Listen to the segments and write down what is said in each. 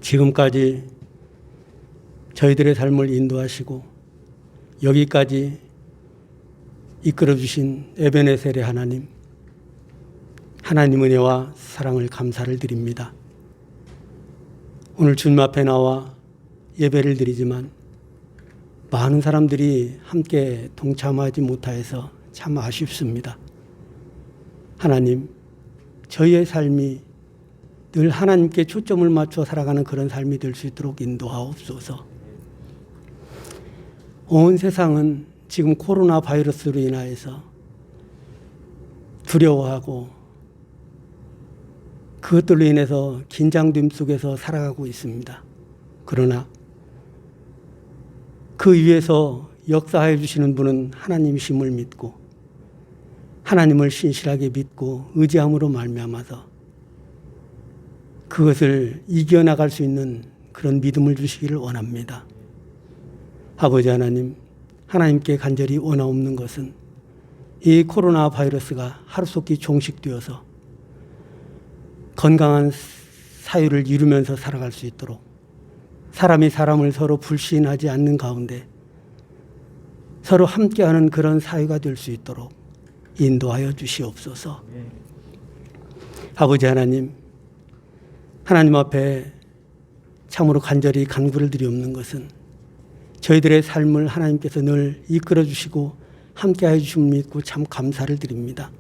지금까지 저희들의 삶을 인도하시고 여기까지 이끌어주신 에베네셀의 하나님, 하나님 은혜와 사랑을 감사를 드립니다. 오늘 주님 앞에 나와 예배를 드리지만 많은 사람들이 함께 동참하지 못하여서 참 아쉽습니다. 하나님, 저희의 삶이 늘 하나님께 초점을 맞춰 살아가는 그런 삶이 될 수 있도록 인도하옵소서. 온 세상은 지금 코로나 바이러스로 인하여서 두려워하고 그것들로 인해서 긴장됨 속에서 살아가고 있습니다. 그러나 그 위에서 역사해 주시는 분은 하나님이심을 믿고 하나님을 신실하게 믿고 의지함으로 말미암아서 그것을 이겨나갈 수 있는 그런 믿음을 주시기를 원합니다. 아버지 하나님, 하나님께 간절히 원하옵는 것은 이 코로나 바이러스가 하루속히 종식되어서 건강한 사유를 이루면서 살아갈 수 있도록 사람이 사람을 서로 불신하지 않는 가운데 서로 함께하는 그런 사회가 될 수 있도록 인도하여 주시옵소서. 아버지 하나님, 하나님 앞에 참으로 간절히 간구를 드리옵는 것은 저희들의 삶을 하나님께서 늘 이끌어 주시고 함께해 주심을 믿고 참 감사를 드립니다.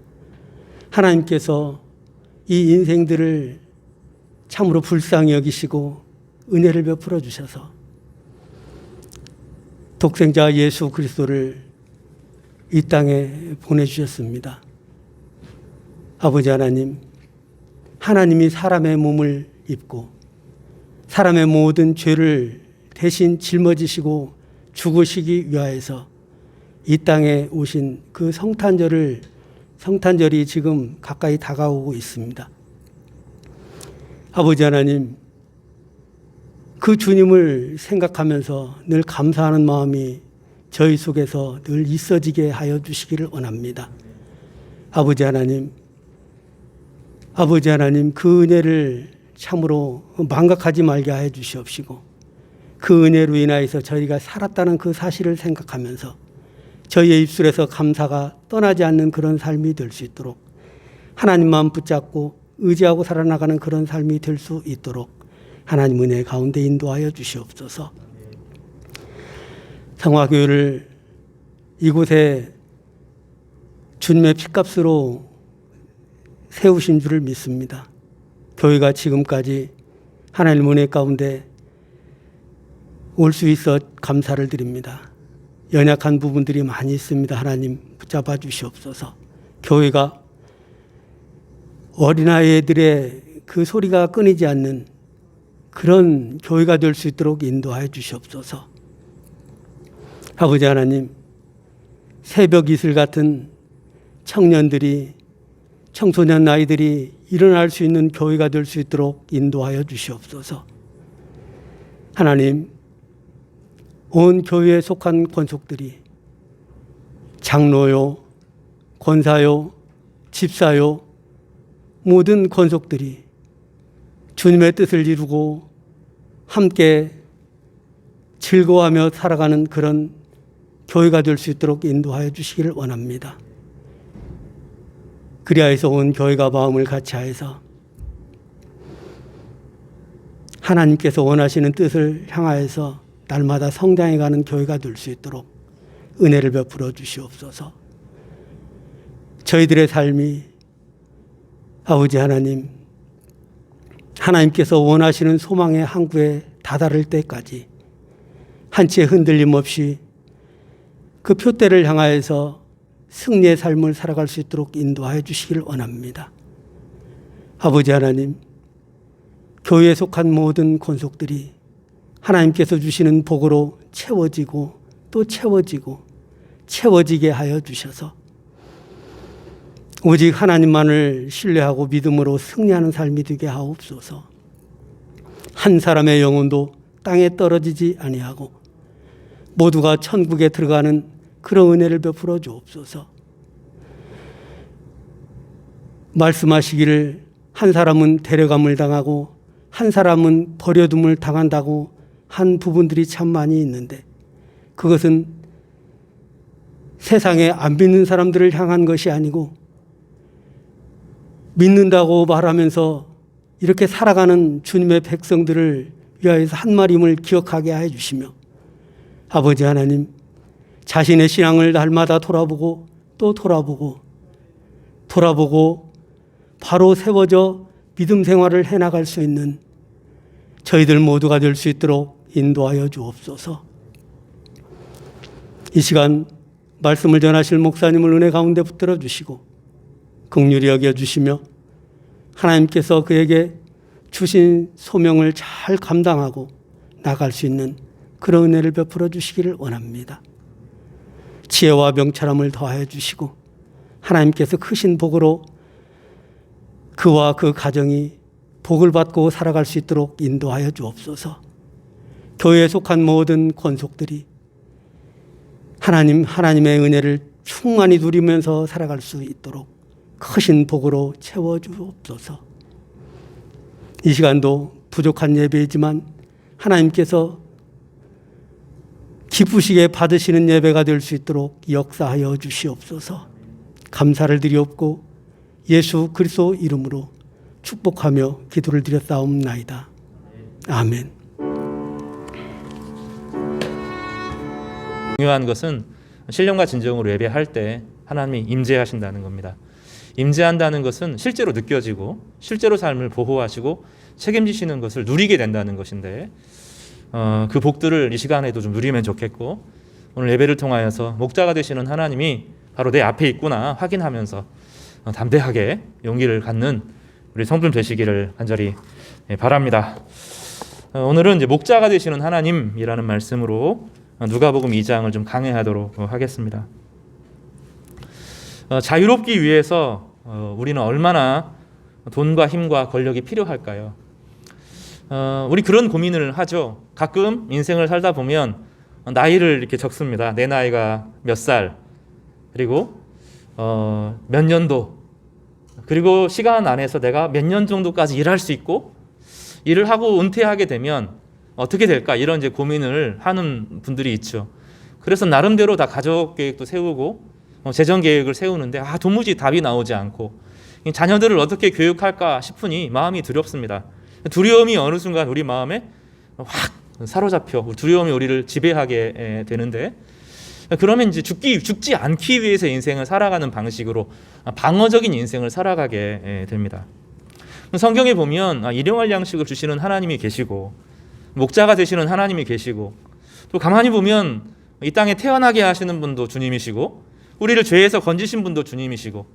하나님께서 이 인생들을 참으로 불쌍히 여기시고 은혜를 베풀어 주셔서 독생자 예수 그리스도를 이 땅에 보내주셨습니다. 아버지 하나님, 하나님이 사람의 몸을 입고 사람의 모든 죄를 대신 짊어지시고 죽으시기 위하여서 이 땅에 오신 그 성탄절이 지금 가까이 다가오고 있습니다. 아버지 하나님, 그 주님을 생각하면서 늘 감사하는 마음이 저희 속에서 늘 있어지게 하여 주시기를 원합니다. 아버지 하나님, 그 은혜를 참으로 망각하지 말게 하여 주시옵시고 그 은혜로 인하여서 저희가 살았다는 그 사실을 생각하면서 저희의 입술에서 감사가 떠나지 않는 그런 삶이 될 수 있도록 하나님만 붙잡고 의지하고 살아나가는 그런 삶이 될 수 있도록 하나님 은혜 가운데 인도하여 주시옵소서. 성화교회를 이곳에 주님의 핏값으로 세우신 줄을 믿습니다. 교회가 지금까지 하나님 은혜 가운데 올 수 있어 감사를 드립니다. 연약한 부분들이 많이 있습니다. 하나님 붙잡아 주시옵소서. 교회가 어린아이들의 그 소리가 끊이지 않는 그런 교회가 될 수 있도록 인도하여 주시옵소서. 아버지 하나님, 새벽 이슬 같은 청년들이 청소년 아이들이 일어날 수 있는 교회가 될 수 있도록 인도하여 주시옵소서. 하나님, 온 교회에 속한 권속들이 장로요, 권사요, 집사요, 모든 권속들이 주님의 뜻을 이루고 함께 즐거워하며 살아가는 그런 교회가 될 수 있도록 인도하여 주시기를 원합니다. 그리하여서 온 교회가 마음을 같이하여서 하나님께서 원하시는 뜻을 향하여서 날마다 성장해가는 교회가 될 수 있도록 은혜를 베풀어 주시옵소서. 저희들의 삶이 아버지 하나님, 하나님께서 원하시는 소망의 항구에 다다를 때까지 한치의 흔들림 없이 그 표대를 향하여서 승리의 삶을 살아갈 수 있도록 인도하여 주시기를 원합니다. 아버지 하나님, 교회에 속한 모든 권속들이 하나님께서 주시는 복으로 채워지고 또 채워지고 채워지게 하여 주셔서 오직 하나님만을 신뢰하고 믿음으로 승리하는 삶이 되게 하옵소서. 한 사람의 영혼도 땅에 떨어지지 아니하고 모두가 천국에 들어가는 그런 은혜를 베풀어 주옵소서. 말씀하시기를 한 사람은 데려감을 당하고 한 사람은 버려둠을 당한다고 한 부분들이 참 많이 있는데, 그것은 세상에 안 믿는 사람들을 향한 것이 아니고 믿는다고 말하면서 이렇게 살아가는 주님의 백성들을 위하여서 한 말임을 기억하게 해 주시며, 아버지 하나님, 자신의 신앙을 날마다 돌아보고 또 돌아보고 바로 세워져 믿음 생활을 해나갈 수 있는 저희들 모두가 될 수 있도록 인도하여 주옵소서. 이 시간 말씀을 전하실 목사님을 은혜 가운데 붙들어 주시고 긍휼히 여겨 주시며, 하나님께서 그에게 주신 소명을 잘 감당하고 나갈 수 있는 그런 은혜를 베풀어 주시기를 원합니다. 지혜와 명철함을 더하여 주시고 하나님께서 크신 복으로 그와 그 가정이 복을 받고 살아갈 수 있도록 인도하여 주옵소서. 교회에 속한 모든 권속들이 하나님의 은혜를 충만히 누리면서 살아갈 수 있도록 크신 복으로 채워 주옵소서. 이 시간도 부족한 예배이지만 하나님께서 기쁘시게 받으시는 예배가 될 수 있도록 역사하여 주시옵소서. 감사를 드리옵고 예수 그리스도 이름으로 축복하며 기도를 드렸사옵나이다. 아멘. 중요한 것은 신령과 진정으로 예배할 때 하나님이 임재하신다는 겁니다. 임재한다는 것은 실제로 느껴지고 실제로 삶을 보호하시고 책임지시는 것을 누리게 된다는 것인데, 그 복들을 이 시간에도 좀 누리면 좋겠고, 오늘 예배를 통하여서 목자가 되시는 하나님이 바로 내 앞에 있구나 확인하면서 담대하게 용기를 갖는 우리 성도들 되시기를 간절히 바랍니다. 오늘은 이제 목자가 되시는 하나님이라는 말씀으로 누가복음 2장을 좀 강해하도록 하겠습니다. 자유롭기 위해서 우리는 얼마나 돈과 힘과 권력이 필요할까요? 우리 그런 고민을 하죠. 가끔 인생을 살다 보면 나이를 이렇게 적습니다. 내 나이가 몇 살, 그리고 몇 년도, 그리고 시간 안에서 내가 몇 년 정도까지 일할 수 있고, 일을 하고 은퇴하게 되면 어떻게 될까, 이런 이제 고민을 하는 분들이 있죠. 그래서 나름대로 다 가족 계획도 세우고 재정 계획을 세우는데 도무지 답이 나오지 않고 자녀들을 어떻게 교육할까 싶으니 마음이 두렵습니다. 두려움이 어느 순간 우리 마음에 확 사로잡혀 두려움이 우리를 지배하게 되는데, 그러면 이제 죽지 않기 위해서 인생을 살아가는 방식으로 방어적인 인생을 살아가게 됩니다. 성경에 보면 일용할 양식을 주시는 하나님이 계시고 목자가 되시는 하나님이 계시고, 또 가만히 보면 이 땅에 태어나게 하시는 분도 주님이시고, 우리를 죄에서 건지신 분도 주님이시고,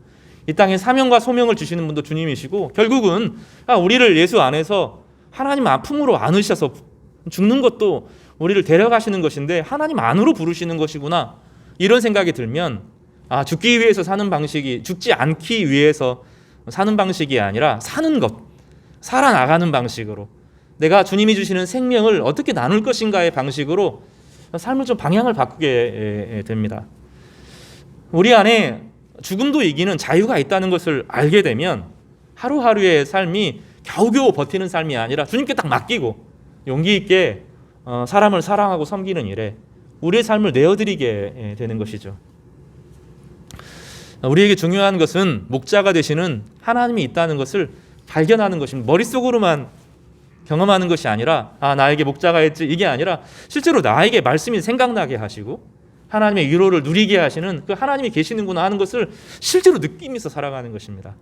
이 땅에 사명과 소명을 주시는 분도 주님이시고, 결국은 우리를 예수 안에서 하나님 아픔으로 안으셔서 죽는 것도 우리를 데려가시는 것인데 하나님 안으로 부르시는 것이구나, 이런 생각이 들면 죽기 위해서 사는 방식이, 죽지 않기 위해서 사는 방식이 아니라 사는 것, 살아나가는 방식으로, 내가 주님이 주시는 생명을 어떻게 나눌 것인가의 방식으로 삶을 좀 방향을 바꾸게 됩니다. 우리 안에 죽음도 이기는 자유가 있다는 것을 알게 되면 하루하루의 삶이 겨우겨우 버티는 삶이 아니라 주님께 딱 맡기고 용기 있게 사람을 사랑하고 섬기는 일에 우리의 삶을 내어드리게 되는 것이죠. 우리에게 중요한 것은 목자가 되시는 하나님이 있다는 것을 발견하는 것입니다. 머릿속으로만 경험하는 것이 아니라 나에게 목자가 있지, 이게 아니라 실제로 나에게 말씀이 생각나게 하시고 하나님의 위로를 누리게 하시는 그 하나님이 계시는구나 하는 것을 실제로 느끼면서 살아가는 것입니다.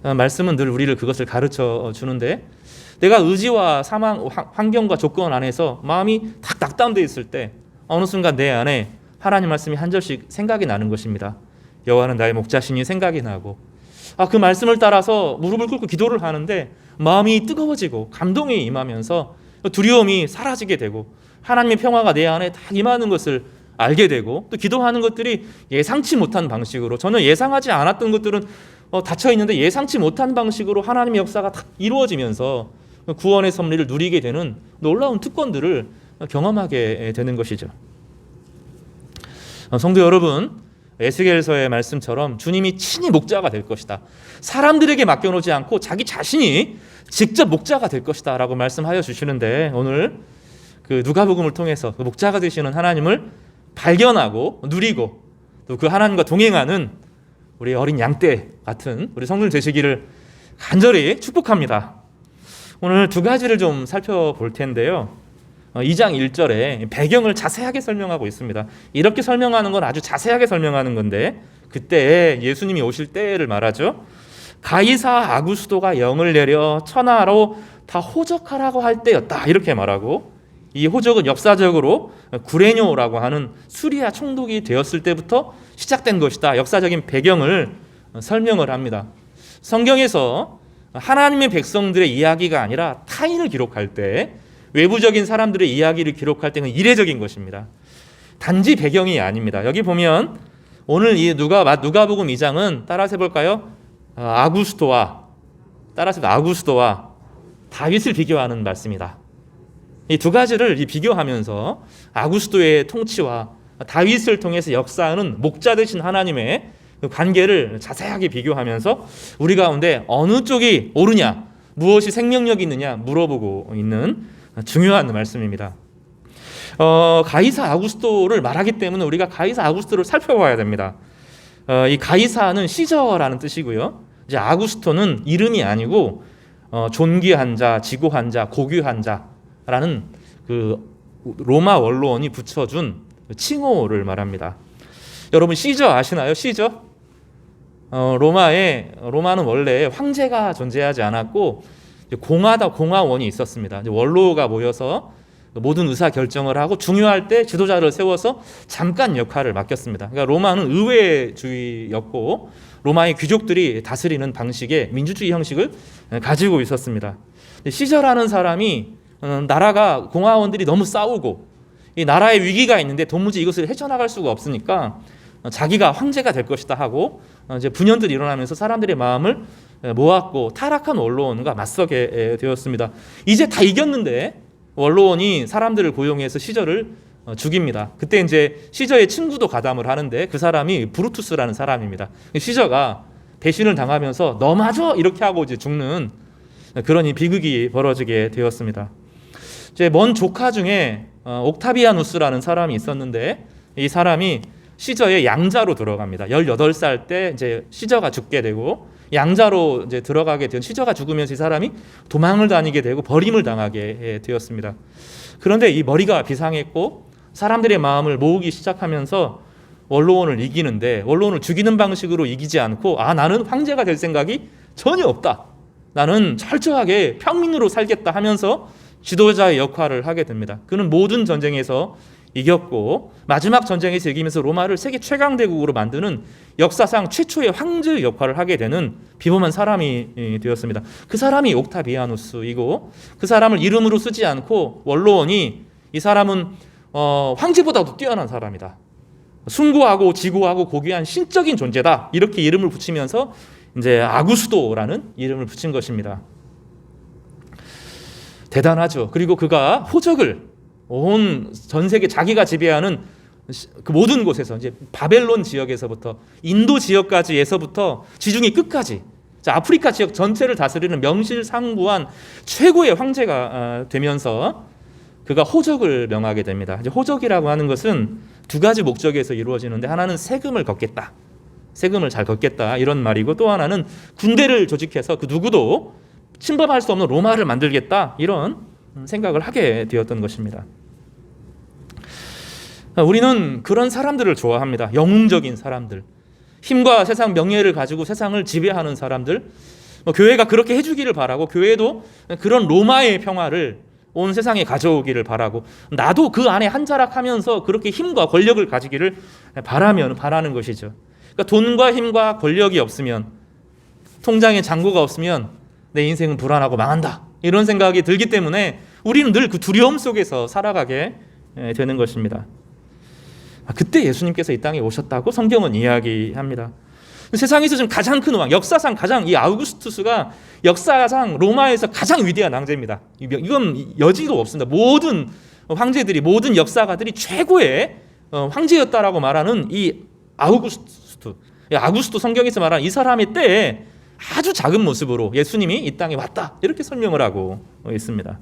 말씀은 늘 우리를 그것을 가르쳐 주는데, 내가 의지와 상황, 환경과 조건 안에서 마음이 탁 낙담되어 있을 때 어느 순간 내 안에 하나님 말씀이 한 절씩 생각이 나는 것입니다. 여호와는 나의 목자시니 생각이 나고, 그 말씀을 따라서 무릎을 꿇고 기도를 하는데 마음이 뜨거워지고 감동이 임하면서 두려움이 사라지게 되고 하나님의 평화가 내 안에 딱 임하는 것을 알게 되고, 또 기도하는 것들이 예상치 못한 방식으로, 전혀 예상하지 않았던 것들은 닫혀 있는데 예상치 못한 방식으로 하나님의 역사가 딱 이루어지면서 구원의 섭리를 누리게 되는 놀라운 특권들을 경험하게 되는 것이죠. 성도 여러분, 에스겔서의 말씀처럼 주님이 친히 목자가 될 것이다. 사람들에게 맡겨놓지 않고 자기 자신이 직접 목자가 될 것이다 라고 말씀하여 주시는데, 오늘 그 누가복음을 통해서 그 목자가 되시는 하나님을 발견하고 누리고 또 그 하나님과 동행하는 우리 어린 양떼 같은 우리 성도들 되시기를 간절히 축복합니다. 오늘 두 가지를 좀 살펴볼 텐데요. 2장 1절에 배경을 자세하게 설명하고 있습니다. 이렇게 설명하는 건 아주 자세하게 설명하는 건데, 그때 예수님이 오실 때를 말하죠. 가이사 아구스도가 영을 내려 천하로 다 호적하라고 할 때였다, 이렇게 말하고, 이 호적은 역사적으로 구레뇨라고 하는 수리아 총독이 되었을 때부터 시작된 것이다. 역사적인 배경을 설명을 합니다. 성경에서 하나님의 백성들의 이야기가 아니라 타인을 기록할 때, 외부적인 사람들의 이야기를 기록할 때는 이례적인 것입니다. 단지 배경이 아닙니다. 여기 보면 오늘 이 누가복음 2장은 따라서 해볼까요? 아구스도와 다윗을 비교하는 말씀이다. 이 두 가지를 비교하면서 아구스도의 통치와 다윗을 통해서 역사하는 목자 되신 하나님의 관계를 자세하게 비교하면서 우리 가운데 어느 쪽이 옳으냐, 무엇이 생명력이 있느냐 물어보고 있는 중요한 말씀입니다. 가이사 아구스도를 말하기 때문에 우리가 가이사 아구스도를 살펴봐야 됩니다. 이 가이사는 시저라는 뜻이고요. 이제 아구스토는 이름이 아니고 존귀한 자, 지고한 자, 고귀한 자라는 그 로마 원로원이 붙여준 칭호를 말합니다. 여러분 시저 아시나요? 시저? 로마는 원래 황제가 존재하지 않았고 공화원이 있었습니다. 원로가 모여서 모든 의사 결정을 하고 중요할 때 지도자를 세워서 잠깐 역할을 맡겼습니다. 그러니까 로마는 의회주의였고 로마의 귀족들이 다스리는 방식의 민주주의 형식을 가지고 있었습니다. 시저라는 사람이 나라가 공화원들이 너무 싸우고 이 나라에 위기가 있는데 도무지 이것을 헤쳐나갈 수가 없으니까 자기가 황제가 될 것이다 하고 이제 분연들이 일어나면서 사람들의 마음을 모았고 타락한 원로원과 맞서게 되었습니다. 이제 다 이겼는데 원로원이 사람들을 고용해서 시저를 죽입니다. 그때 이제 시저의 친구도 가담을 하는데 그 사람이 브루투스라는 사람입니다. 시저가 배신을 당하면서 너 맞아 이렇게 하고 이제 죽는 그런 비극이 벌어지게 되었습니다. 이제 먼 조카 중에 옥타비아누스라는 사람이 있었는데 이 사람이 시저의 양자로 들어갑니다. 18살 때 이제 시저가 죽게 되고 양자로 이제 들어가게 된 시저가 죽으면서 이 사람이 도망을 다니게 되고 버림을 당하게 되었습니다. 그런데 이 머리가 비상했고 사람들의 마음을 모으기 시작하면서 원로원을 이기는데 원로원을 죽이는 방식으로 이기지 않고 나는 황제가 될 생각이 전혀 없다. 나는 철저하게 평민으로 살겠다 하면서 지도자의 역할을 하게 됩니다. 그는 모든 전쟁에서 이겼고 마지막 전쟁에서 이기면서 로마를 세계 최강대국으로 만드는 역사상 최초의 황제의 역할을 하게 되는 비범한 사람이 되었습니다. 그 사람이 옥타비아누스이고 그 사람을 이름으로 쓰지 않고 원로원이 이 사람은 황제보다도 뛰어난 사람이다. 숭고하고 지고하고 고귀한 신적인 존재다. 이렇게 이름을 붙이면서 이제 아구스도라는 이름을 붙인 것입니다. 대단하죠. 그리고 그가 호적을 온 전 세계 자기가 지배하는 그 모든 곳에서 이제 바벨론 지역에서부터 인도 지역까지에서부터 지중해 끝까지 아프리카 지역 전체를 다스리는 명실상부한 최고의 황제가 되면서 그가 호적을 명하게 됩니다. 이제 호적이라고 하는 것은 두 가지 목적에서 이루어지는데 하나는 세금을 걷겠다. 세금을 잘 걷겠다 이런 말이고 또 하나는 군대를 조직해서 그 누구도 침범할 수 없는 로마를 만들겠다 이런 생각을 하게 되었던 것입니다. 우리는 그런 사람들을 좋아합니다. 영웅적인 사람들, 힘과 세상 명예를 가지고 세상을 지배하는 사람들, 교회가 그렇게 해주기를 바라고 교회도 그런 로마의 평화를 온 세상에 가져오기를 바라고 나도 그 안에 한 자락하면서 그렇게 힘과 권력을 가지기를 바라는 것이죠. 그러니까 돈과 힘과 권력이 없으면 통장에 잔고가 없으면 내 인생은 불안하고 망한다 이런 생각이 들기 때문에 우리는 늘 그 두려움 속에서 살아가게 되는 것입니다. 그때 예수님께서 이 땅에 오셨다고 성경은 이야기합니다. 세상에서 지금 가장 큰 왕, 역사상 가장 이 아우구스투스가 역사상 로마에서 가장 위대한 황제입니다. 이건 여지도 없습니다. 모든 황제들이 모든 역사가들이 최고의 황제였다라고 말하는 이 아우구스투. 아구스도 성경에서 말한 이 사람의 때에 아주 작은 모습으로 예수님이 이 땅에 왔다, 이렇게 설명을 하고 있습니다.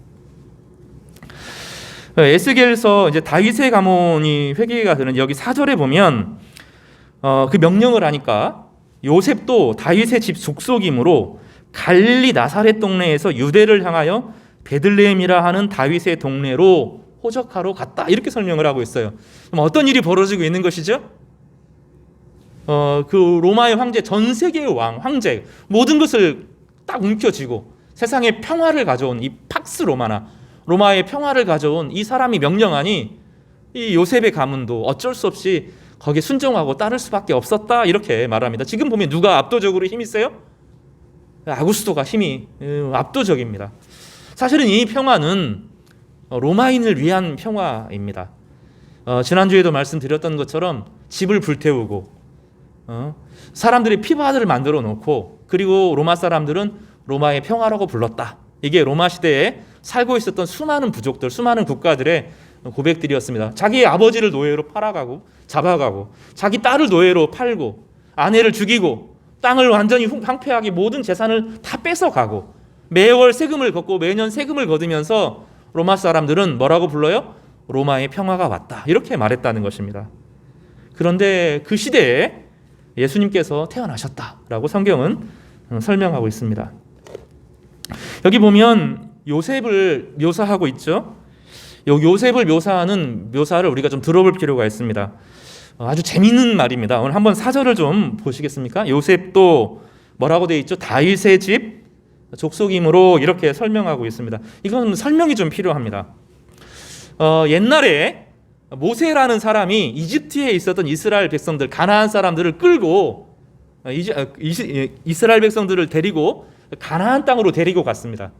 에스겔서 이제 다윗의 가문이 회개가 되는 여기 4절에 보면 그 명령을 하니까 요셉도 다윗의 집 족속이므로 갈릴리 나사렛 동네에서 유대를 향하여 베들레헴이라 하는 다윗의 동네로 호적하러 갔다, 이렇게 설명을 하고 있어요. 그럼 어떤 일이 벌어지고 있는 것이죠? 그 로마의 황제, 전 세계의 황제, 모든 것을 딱 움켜쥐고 세상에 평화를 가져온 이 팍스 로마나, 로마의 평화를 가져온 이 사람이 명령하니 이 요셉의 가문도 어쩔 수 없이 거기에 순종하고 따를 수밖에 없었다, 이렇게 말합니다. 지금 보면 누가 압도적으로 힘이 세요? 아구스토가 힘이 압도적입니다. 사실은 이 평화는 로마인을 위한 평화입니다. 지난주에도 말씀드렸던 것처럼 집을 불태우고 사람들이 피바다를 만들어 놓고, 그리고 로마 사람들은 로마의 평화라고 불렀다. 이게 로마 시대에 살고 있었던 수많은 부족들, 수많은 국가들의 고백들이었습니다. 자기 아버지를 노예로 팔아가고 잡아가고, 자기 딸을 노예로 팔고, 아내를 죽이고, 땅을 완전히 황폐하게 모든 재산을 다 뺏어가고, 매월 세금을 걷고 매년 세금을 거두면서 로마 사람들은 뭐라고 불러요? 로마의 평화가 왔다, 이렇게 말했다는 것입니다. 그런데 그 시대에 예수님께서 태어나셨다라고 성경은 설명하고 있습니다. 여기 보면 요셉을 묘사하고 있죠. 요셉을 묘사하는 묘사를 우리가 좀 들어볼 필요가 있습니다. 아주 재미있는 말입니다. 오늘 한번 4절을 좀 보시겠습니까? 요셉도 뭐라고 되어 있죠? 다윗의 집 족속이므로, 이렇게 설명하고 있습니다. 이건 설명이 좀 필요합니다. 옛날에 모세라는 사람이 이집트에 있었던 이스라엘 백성들, 가나안 사람들을 끌고 이스라엘 백성들을 데리고 가나안 땅으로 데리고 갔습니다.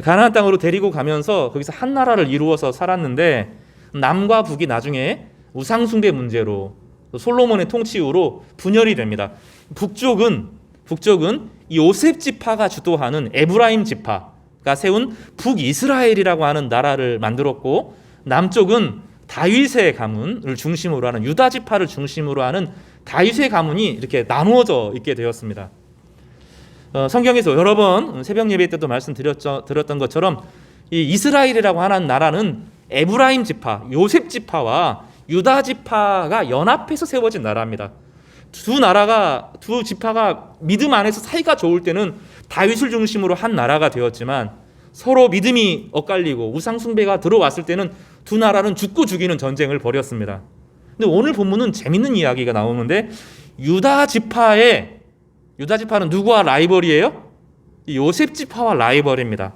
가나안 땅으로 데리고 가면서 거기서 한 나라를 이루어서 살았는데, 남과 북이 나중에 우상숭배 문제로 솔로몬의 통치 이후로 분열이 됩니다. 북쪽은 이 요셉 지파가 주도하는 에브라임 지파가 세운 북이스라엘이라고 하는 나라를 만들었고, 남쪽은 다윗의 가문을 중심으로 하는 유다 지파를 중심으로 하는 다윗의 가문이 이렇게 나누어져 있게 되었습니다. 성경에서 여러 번 새벽 예배 때도 말씀드렸던 것처럼 이 이스라엘이라고 하는 나라는 에브라임 지파, 요셉 지파와 유다 지파가 연합해서 세워진 나라입니다. 두 지파가 믿음 안에서 사이가 좋을 때는 다윗을 중심으로 한 나라가 되었지만, 서로 믿음이 엇갈리고 우상 숭배가 들어왔을 때는 두 나라는 죽고 죽이는 전쟁을 벌였습니다. 근데 오늘 본문은 재밌는 이야기가 나오는데, 유다 지파는 누구와 라이벌이에요? 요셉 지파와 라이벌입니다.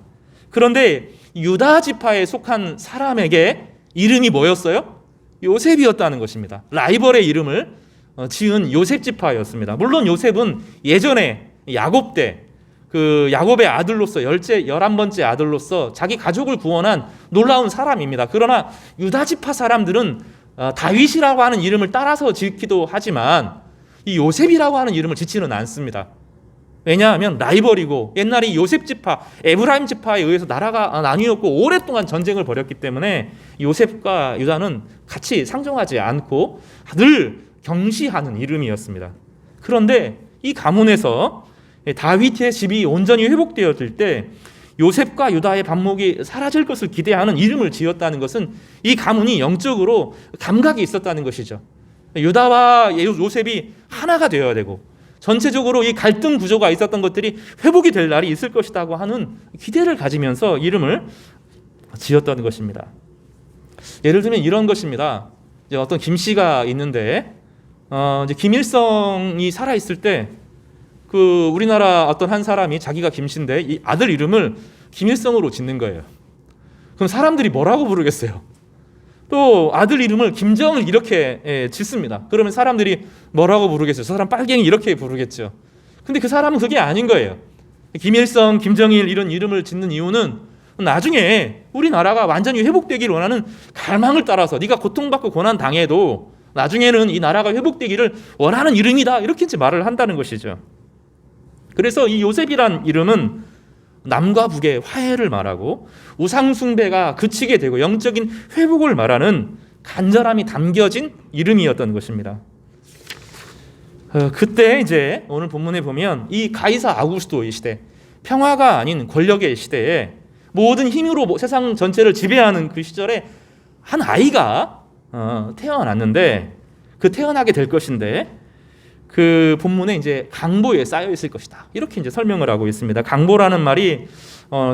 그런데 유다 지파에 속한 사람에게 이름이 뭐였어요? 요셉이었다는 것입니다. 라이벌의 이름을 지은 요셉 지파였습니다. 물론 요셉은 예전에 야곱 때 그 야곱의 아들로서 11번째 아들로서 자기 가족을 구원한 놀라운 사람입니다. 그러나 유다 지파 사람들은 다윗이라고 하는 이름을 따라서 짓기도 하지만 이 요셉이라고 하는 이름을 짓지는 않습니다. 왜냐하면 라이벌이고, 옛날에 요셉 지파, 에브라임 지파에 의해서 나라가 나뉘었고 오랫동안 전쟁을 벌였기 때문에 요셉과 유다는 같이 상종하지 않고 늘 경시하는 이름이었습니다. 그런데 이 가문에서 다윗의 집이 온전히 회복되었을 때 요셉과 유다의 반목이 사라질 것을 기대하는 이름을 지었다는 것은 이 가문이 영적으로 감각이 있었다는 것이죠. 유다와 요셉이 하나가 되어야 되고, 전체적으로 이 갈등 구조가 있었던 것들이 회복이 될 날이 있을 것이라고 하는 기대를 가지면서 이름을 지었다는 것입니다. 예를 들면 이런 것입니다. 이제 어떤 김 씨가 있는데, 이제 김일성이 살아 있을 때 그 우리나라 어떤 한 사람이 자기가 김 씨인데 이 아들 이름을 김일성으로 짓는 거예요. 그럼 사람들이 뭐라고 부르겠어요? 또 아들 이름을 김정을 이렇게 짓습니다. 그러면 사람들이 뭐라고 부르겠어요? 저 사람 빨갱이 이렇게 부르겠죠. 근데 그 사람은 그게 아닌 거예요. 김일성, 김정일 이런 이름을 짓는 이유는 나중에 우리나라가 완전히 회복되기를 원하는 갈망을 따라서, 네가 고통받고 고난 당해도 나중에는 이 나라가 회복되기를 원하는 이름이다, 이렇게 이제 말을 한다는 것이죠. 그래서 이 요셉이란 이름은 남과 북의 화해를 말하고 우상숭배가 그치게 되고 영적인 회복을 말하는 간절함이 담겨진 이름이었던 것입니다. 그때 이제 오늘 본문에 보면 이 가이사 아구스토의 시대, 평화가 아닌 권력의 시대에 모든 힘으로 세상 전체를 지배하는 그 시절에 한 아이가 태어났는데, 그 태어나게 될 것인데 그 본문에 이제 강보에 쌓여 있을 것이다, 이렇게 이제 설명을 하고 있습니다. 강보라는 말이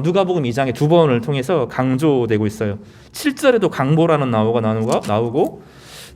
누가복음 2장에 2번을 통해서 강조되고 있어요. 7절에도 강보라는 나오고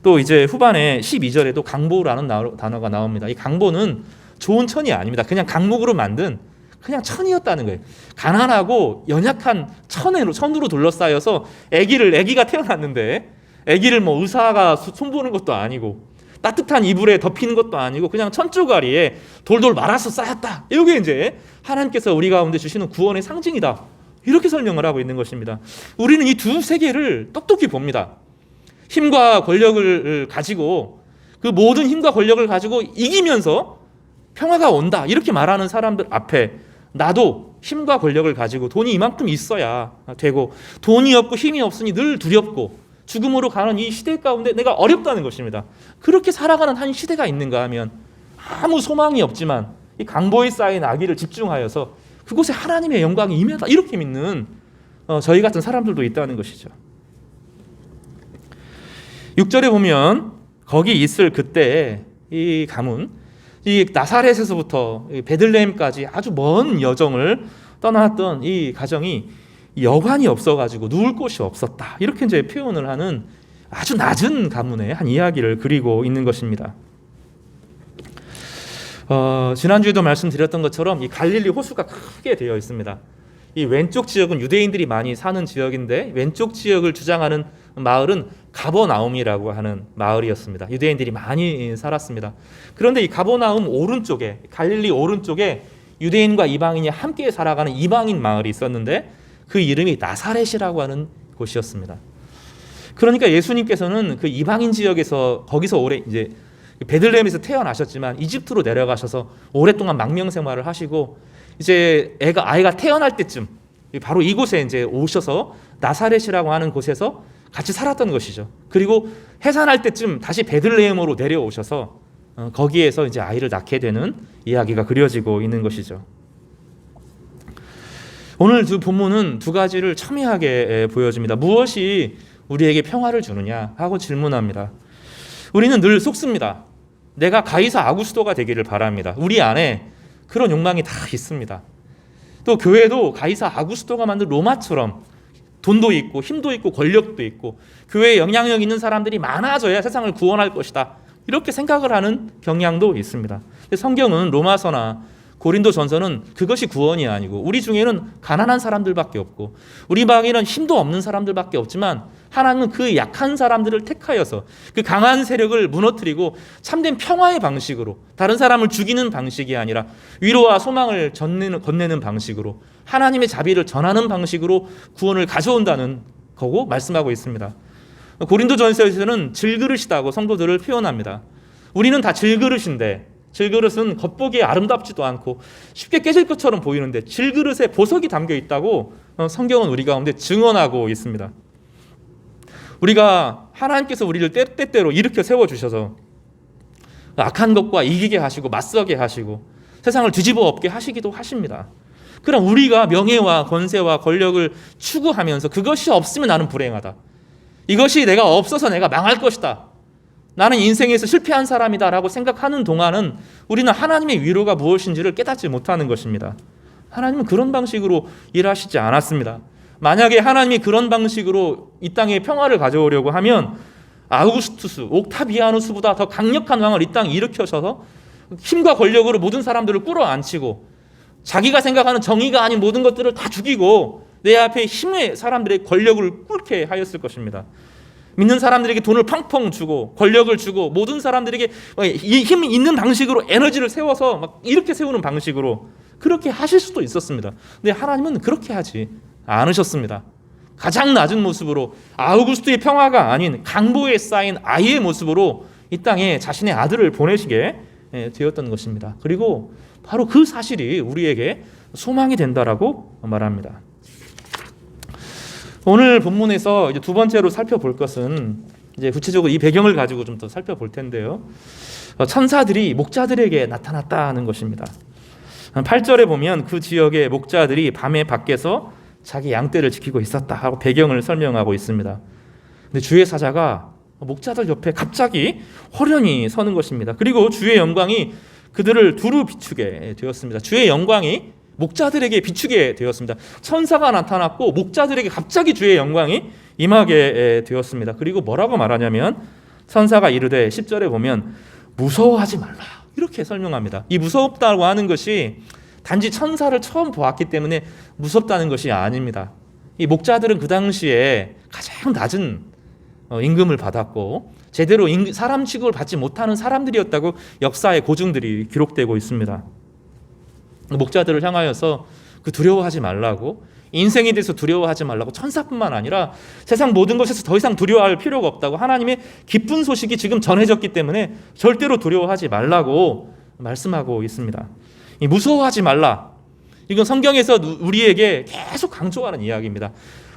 또 이제 후반에 12절에도 강보라는 단어가 나옵니다. 이 강보는 좋은 천이 아닙니다. 그냥 강목으로 만든 그냥 천이었다는 거예요. 가난하고 연약한 천으로 둘러싸여서 아기가 태어났는데, 아기를 뭐 의사가 손보는 것도 아니고 따뜻한 이불에 덮이는 것도 아니고 그냥 천조가리에 돌돌 말아서 쌓였다. 이게 이제 하나님께서 우리 가운데 주시는 구원의 상징이다, 이렇게 설명을 하고 있는 것입니다. 우리는 이 두 세계를 똑똑히 봅니다. 힘과 권력을 가지고, 그 모든 힘과 권력을 가지고 이기면서 평화가 온다, 이렇게 말하는 사람들 앞에 나도 힘과 권력을 가지고 돈이 이만큼 있어야 되고, 돈이 없고 힘이 없으니 늘 두렵고 죽음으로 가는 이 시대 가운데 내가 어렵다는 것입니다. 그렇게 살아가는 한 시대가 있는가 하면 아무 소망이 없지만 이 강보에 쌓인 아기를 집중하여서 그곳에 하나님의 영광이 임하다, 이렇게 믿는 저희 같은 사람들도 있다는 것이죠. 6절에 보면 거기 있을 그때 이 가문, 이 나사렛에서부터 베들레헴까지 아주 먼 여정을 떠났던 이 가정이 여관이 없어가지고 누울 곳이 없었다, 이렇게 이제 표현을 하는 아주 낮은 가문의 한 이야기를 그리고 있는 것입니다. 지난주에도 말씀드렸던 것처럼 이 갈릴리 호수가 크게 되어 있습니다. 이 왼쪽 지역은 유대인들이 많이 사는 지역인데, 왼쪽 지역을 주장하는 마을은 가버나움이라고 하는 마을이었습니다. 유대인들이 많이 살았습니다. 그런데 이 가버나움 오른쪽에, 갈릴리 오른쪽에 유대인과 이방인이 함께 살아가는 이방인 마을이 있었는데, 그 이름이 나사렛이라고 하는 곳이었습니다. 그러니까 예수님께서는 그 이방인 지역에서, 거기서 오래 이제 베들레헴에서 태어나셨지만 이집트로 내려가셔서 오랫동안 망명 생활을 하시고, 이제 아이가 태어날 때쯤 바로 이곳에 이제 오셔서 나사렛이라고 하는 곳에서 같이 살았던 것이죠. 그리고 해산할 때쯤 다시 베들레헴으로 내려오셔서 거기에서 이제 아이를 낳게 되는 이야기가 그려지고 있는 것이죠. 오늘 두 본문은 두 가지를 첨예하게 보여줍니다. 무엇이 우리에게 평화를 주느냐 하고 질문합니다. 우리는 늘 속습니다. 내가 가이사 아구스토가 되기를 바랍니다. 우리 안에 그런 욕망이 다 있습니다. 또 교회도 가이사 아구스토가 만든 로마처럼 돈도 있고 힘도 있고 권력도 있고 교회에 영향력 있는 사람들이 많아져야 세상을 구원할 것이다, 이렇게 생각을 하는 경향도 있습니다. 근데 성경은 로마서나 고린도전서는 그것이 구원이 아니고, 우리 중에는 가난한 사람들밖에 없고 우리 방에는 힘도 없는 사람들밖에 없지만 하나님은 그 약한 사람들을 택하여서 그 강한 세력을 무너뜨리고 참된 평화의 방식으로, 다른 사람을 죽이는 방식이 아니라 위로와 소망을 건네는 방식으로, 하나님의 자비를 전하는 방식으로 구원을 가져온다는 거고 말씀하고 있습니다. 고린도전서에서는 질그릇이라고 성도들을 표현합니다. 우리는 다 질그릇인데, 질그릇은 겉보기에 아름답지도 않고 쉽게 깨질 것처럼 보이는데 질그릇에 보석이 담겨 있다고 성경은 우리 가운데 증언하고 있습니다. 우리가 하나님께서 우리를 때때로 일으켜 세워주셔서 악한 것과 이기게 하시고 맞서게 하시고 세상을 뒤집어 엎게 하시기도 하십니다. 그럼 우리가 명예와 권세와 권력을 추구하면서 그것이 없으면 나는 불행하다, 이것이 내가 없어서 내가 망할 것이다, 나는 인생에서 실패한 사람이다 라고 생각하는 동안은 우리는 하나님의 위로가 무엇인지를 깨닫지 못하는 것입니다. 하나님은 그런 방식으로 일하시지 않았습니다. 만약에 하나님이 그런 방식으로 이 땅에 평화를 가져오려고 하면 아우구스투스, 옥타비아누스보다 더 강력한 왕을 이 땅에 일으켜셔서 힘과 권력으로 모든 사람들을 끌어안치고 자기가 생각하는 정의가 아닌 모든 것들을 다 죽이고 내 앞에 힘의 사람들의 권력을 꿇게 하였을 것입니다. 믿는 사람들에게 돈을 펑펑 주고 권력을 주고 모든 사람들에게 이 힘이 있는 방식으로 에너지를 세워서 막 이렇게 세우는 방식으로 그렇게 하실 수도 있었습니다. 근데 하나님은 그렇게 하지 않으셨습니다. 가장 낮은 모습으로 아우구스토의 평화가 아닌 강보에 쌓인 아이의 모습으로 이 땅에 자신의 아들을 보내시게 되었던 것입니다. 그리고 바로 그 사실이 우리에게 소망이 된다라고 말합니다. 오늘 본문에서 이제 두 번째로 살펴볼 것은 이제 구체적으로 이 배경을 가지고 좀 더 살펴볼 텐데요. 천사들이 목자들에게 나타났다는 것입니다. 8절에 보면 그 지역의 목자들이 밤에 밖에서 자기 양떼를 지키고 있었다 하고 배경을 설명하고 있습니다. 근데 주의 사자가 목자들 옆에 갑자기 호련히 서는 것입니다. 그리고 주의 영광이 그들을 두루 비추게 되었습니다. 주의 영광이 목자들에게 비추게 되었습니다. 천사가 나타났고 목자들에게 갑자기 주의 영광이 임하게 되었습니다. 그리고 뭐라고 말하냐면 천사가 이르되 10절에 보면 무서워하지 말라 이렇게 설명합니다. 이 무섭다고 하는 것이 단지 천사를 처음 보았기 때문에 무섭다는 것이 아닙니다. 이 목자들은 그 당시에 가장 낮은 임금을 받았고 제대로 사람 취급을 받지 못하는 사람들이었다고 역사의 고증들이 기록되고 있습니다. 목자들을 향하여서 그 두려워하지 말라고, 인생에 대해서 두려워하지 말라고, 천사뿐만 아니라 세상 모든 것에서 더 이상 두려워할 필요가 없다고, 하나님의 기쁜 소식이 지금 전해졌기 때문에 절대로 두려워하지 말라고 말씀하고 있습니다. 이 무서워하지 말라, 이건 성경에서 우리에게 계속 강조하는 이야기입니다.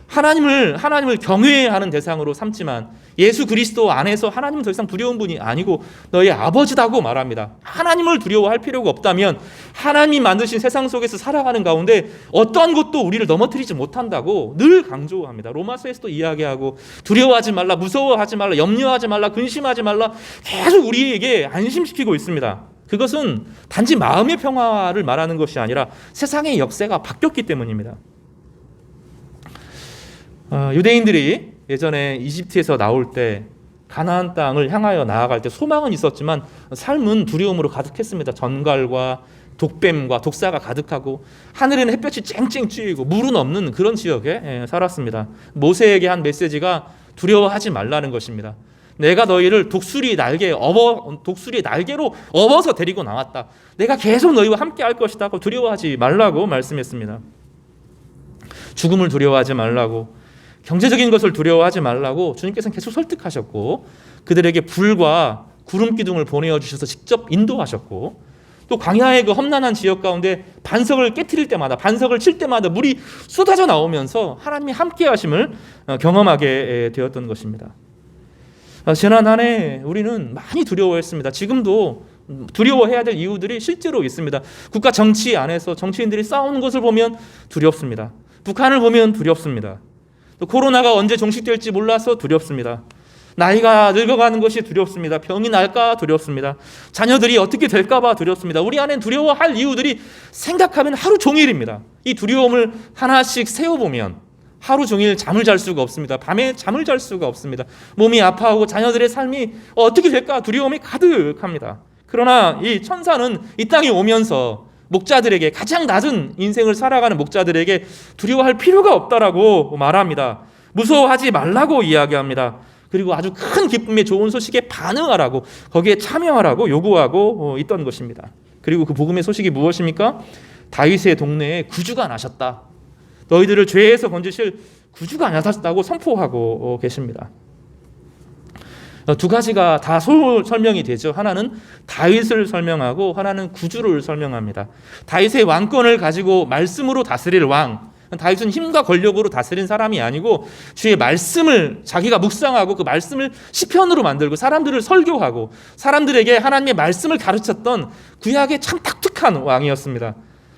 하나님을 경외하는 대상으로 삼지만 예수 그리스도 안에서 하나님은 더 이상 두려운 분이 아니고 너희 아버지다고 말합니다. 하나님을 두려워할 필요가 없다면 하나님이 만드신 세상 속에서 살아가는 가운데 어떠한 것도 우리를 넘어뜨리지 못한다고 늘 강조합니다. 로마서에서도 이야기하고 두려워하지 말라, 무서워하지 말라, 염려하지 말라, 근심하지 말라 계속 우리에게 안심시키고 있습니다. 그것은 단지 마음의 평화를 말하는 것이 아니라 세상의 역사가 바뀌었기 때문입니다. 유대인들이 예전에 이집트에서 나올 때 가나안 땅을 향하여 나아갈 때 소망은 있었지만 삶은 두려움으로 가득했습니다. 전갈과 독뱀과 독사가 가득하고 하늘에는 햇볕이 쨍쨍 쬐이고 물은 없는 그런 지역에 살았습니다. 모세에게 한 메시지가 두려워하지 말라는 것입니다. 내가 너희를 독수리 날개로 업어서 데리고 나왔다. 내가 계속 너희와 함께 할 것이다. 두려워하지 말라고 말씀했습니다. 죽음을 두려워하지 말라고, 경제적인 것을 두려워하지 말라고 주님께서는 계속 설득하셨고 그들에게 불과 구름 기둥을 보내어 주셔서 직접 인도하셨고, 또 광야의 그 험난한 지역 가운데 반석을 깨트릴 때마다, 반석을 칠 때마다 물이 쏟아져 나오면서 하나님이 함께 하심을 경험하게 되었던 것입니다. 지난 한 해 우리는 많이 두려워했습니다. 지금도 두려워해야 될 이유들이 실제로 있습니다. 국가 정치 안에서 정치인들이 싸우는 것을 보면 두렵습니다. 북한을 보면 두렵습니다. 또 코로나가 언제 종식될지 몰라서 두렵습니다. 나이가 늙어가는 것이 두렵습니다. 병이 날까 두렵습니다. 자녀들이 어떻게 될까 봐 두렵습니다. 우리 안에 두려워할 이유들이 생각하면 하루 종일입니다. 이 두려움을 하나씩 세워보면 하루 종일 잠을 잘 수가 없습니다. 밤에 잠을 잘 수가 없습니다. 몸이 아파하고 자녀들의 삶이 어떻게 될까 두려움이 가득합니다. 그러나 이 천사는 이 땅에 오면서 목자들에게, 가장 낮은 인생을 살아가는 목자들에게 두려워할 필요가 없다라고 말합니다. 무서워하지 말라고 이야기합니다. 그리고 아주 큰 기쁨의 좋은 소식에 반응하라고, 거기에 참여하라고 요구하고 있던 것입니다. 그리고 그 복음의 소식이 무엇입니까? 다윗의 동네에 구주가 나셨다. 너희들을 죄에서 건지실 구주가 나셨다고 선포하고 계십니다. 두 가지가 다 설명이 되죠. 하나는 다윗을 설명하고 하나는 구주를 설명합니다. 다윗의 왕권을 가지고 말씀으로 다스릴 왕. 다윗은 힘과 권력으로 다스린 사람이 아니고 주의 말씀을 자기가 묵상하고 그 말씀을 시편으로 만들고 사람들을 설교하고 사람들에게 하나님의 말씀을 가르쳤던 구약의 참 taktik한 왕이었습니다.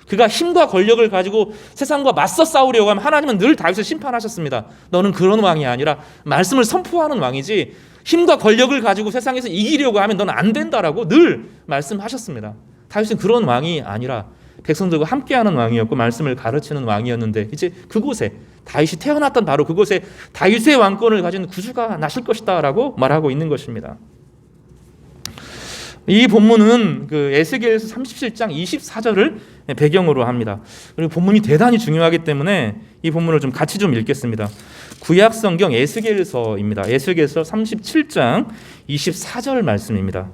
그가 힘과 권력을 가지고 세상과 맞서 싸우려고 하면 하나님은 늘 다윗을 심판하셨습니다. 너는 그런 왕이 아니라 말씀을 선포하는 왕이지 힘과 권력을 가지고 세상에서 이기려고 하면 너는 안 된다라고 늘 말씀하셨습니다. 다윗은 그런 왕이 아니라 백성들과 함께하는 왕이었고 말씀을 가르치는 왕이었는데 이제 그곳에 다윗이 태어났던 바로 그곳에 다윗의 왕권을 가진 구주가 나실 것이다 라고 말하고 있는 것입니다. 이 본문은 그 에스겔서 37장 24절을 배경으로 합니다. 그리고 본문이 대단히 중요하기 때문에 이 본문을 좀 같이 좀 읽겠습니다. 구약 성경 에스겔서입니다. 에스겔서 37장 24절 말씀입니다.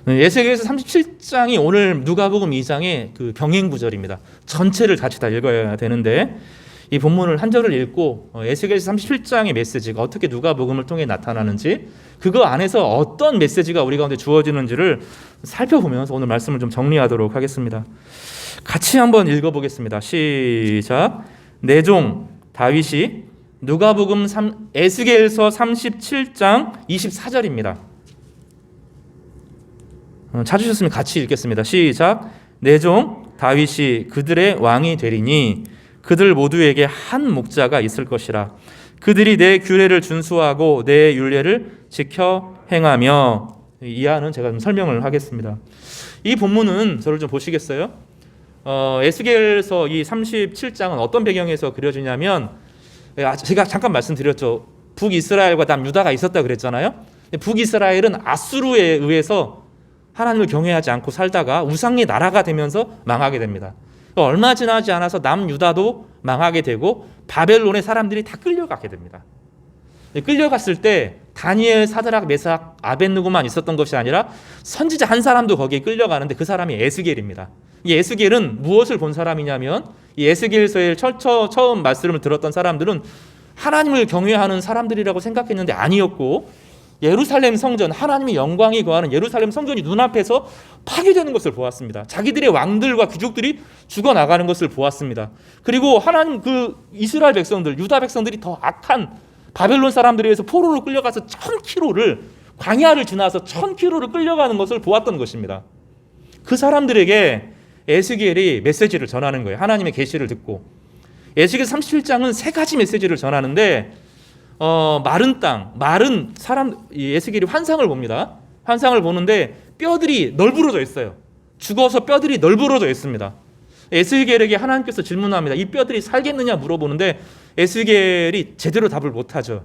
에스겔서 37장이 오늘 누가복음 2장의 그 병행 구절입니다. 전체를 같이 다 읽어야 되는데 이 본문을 한 절을 읽고 에스겔서 37장의 메시지가 어떻게 누가복음을 통해 나타나는지, 그거 안에서 어떤 메시지가 우리 가운데 주어지는지를 살펴보면서 오늘 말씀을 좀 정리하도록 하겠습니다. 같이 한번 읽어보겠습니다. 시작. 내 종 다윗이 누가복음 에스겔서 37장 24절입니다. 찾으셨으면 같이 읽겠습니다. 시작. 내 종 다윗이 그들의 왕이 되리니 그들 모두에게 한 목자가 있을 것이라. 그들이 내 규례를 준수하고 내 율례를 지켜 행하며. 이하는 제가 좀 설명을 하겠습니다. 이 본문은 저를 좀 보시겠어요? 에스겔서 이 37장은 어떤 배경에서 그려지냐면, 제가 잠깐 말씀드렸죠. 북이스라엘과 남유다가 있었다 그랬잖아요. 북이스라엘은 아수르에 의해서 하나님을 경외하지 않고 살다가 우상의 나라가 되면서 망하게 됩니다. 얼마 지나지 않아서 남유다도 망하게 되고 바벨론의 사람들이 다 끌려가게 됩니다. 끌려갔을 때 다니엘, 사드락, 메삭, 아벳느고만 있었던 것이 아니라 선지자 한 사람도 거기에 끌려가는데 그 사람이 에스겔입니다. 이 에스겔은 무엇을 본 사람이냐면, 이 에스겔서의 처음 말씀을 들었던 사람들은 하나님을 경외하는 사람들이라고 생각했는데 아니었고, 예루살렘 성전, 하나님의 영광이 거하는 예루살렘 성전이 눈앞에서 파괴되는 것을 보았습니다. 자기들의 왕들과 귀족들이 죽어나가는 것을 보았습니다. 그리고 하나님 이스라엘 백성들, 유다 백성들이 더 악한 바벨론 사람들에 의해서 포로로 끌려가서 1000km를 광야를 지나서 1000km를 끌려가는 것을 보았던 것입니다. 그 사람들에게 에스겔이 메시지를 전하는 거예요. 하나님의 계시를 듣고. 에스겔 37장은 세 가지 메시지를 전하는데, 마른 땅, 마른 사람, 에스겔이 환상을 봅니다. 환상을 보는데 뼈들이 널브러져 있어요. 죽어서 뼈들이 널브러져 있습니다. 에스겔에게 하나님께서 질문합니다. 이 뼈들이 살겠느냐 물어보는데 에스겔이 제대로 답을 못하죠.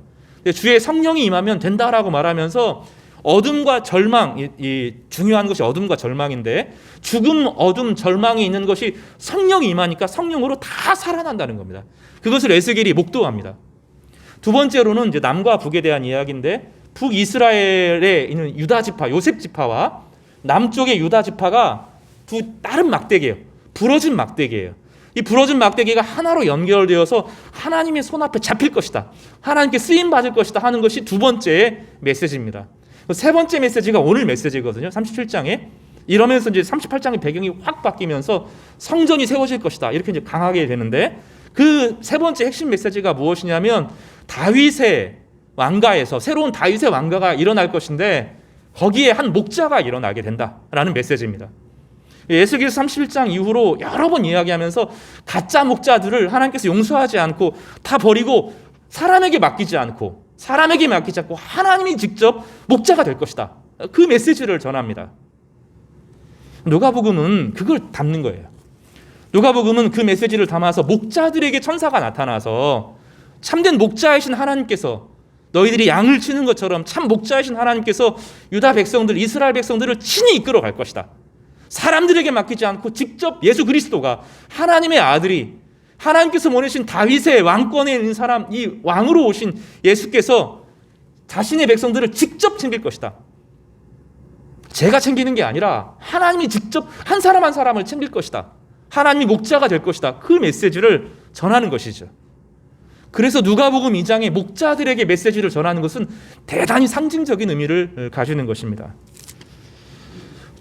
주의 성령이 임하면 된다라고 말하면서 어둠과 절망, 이 중요한 것이 어둠과 절망인데, 죽음, 어둠, 절망이 있는 것이 성령이 임하니까 성령으로 다 살아난다는 겁니다. 그것을 에스겔이 목도합니다. 두 번째로는 이제 남과 북에 대한 이야기인데, 북이스라엘에 있는 유다 지파, 요셉 지파와 남쪽의 유다 지파가 두 다른 막대기예요. 부러진 막대기예요. 이 부러진 막대기가 하나로 연결되어서 하나님의 손 앞에 잡힐 것이다, 하나님께 쓰임 받을 것이다 하는 것이 두 번째 메시지입니다. 세 번째 메시지가 오늘 메시지거든요. 37장에. 이러면서 이제 38장의 배경이 확 바뀌면서 성전이 세워질 것이다, 이렇게 이제 강하게 되는데, 그 세 번째 핵심 메시지가 무엇이냐면, 다윗의 왕가에서 새로운 다윗의 왕가가 일어날 것인데 거기에 한 목자가 일어나게 된다라는 메시지입니다. 에스겔 31장 이후로 여러 번 이야기하면서 가짜 목자들을 하나님께서 용서하지 않고 다 버리고 사람에게 맡기지 않고 하나님이 직접 목자가 될 것이다, 그 메시지를 전합니다. 누가복음은 그걸 담는 거예요. 누가복음은 그 메시지를 담아서 목자들에게 천사가 나타나서 참된 목자이신 하나님께서, 너희들이 양을 치는 것처럼 참 목자이신 하나님께서 유다 백성들, 이스라엘 백성들을 친히 이끌어 갈 것이다. 사람들에게 맡기지 않고 직접 예수 그리스도가, 하나님의 아들이, 하나님께서 보내신 다윗의 왕권에 있는 사람, 이 왕으로 오신 예수께서 자신의 백성들을 직접 챙길 것이다. 제가 챙기는 게 아니라 하나님이 직접 한 사람 한 사람을 챙길 것이다. 하나님이 목자가 될 것이다. 그 메시지를 전하는 것이죠. 그래서 누가복음 2장에 목자들에게 메시지를 전하는 것은 대단히 상징적인 의미를 가지는 것입니다.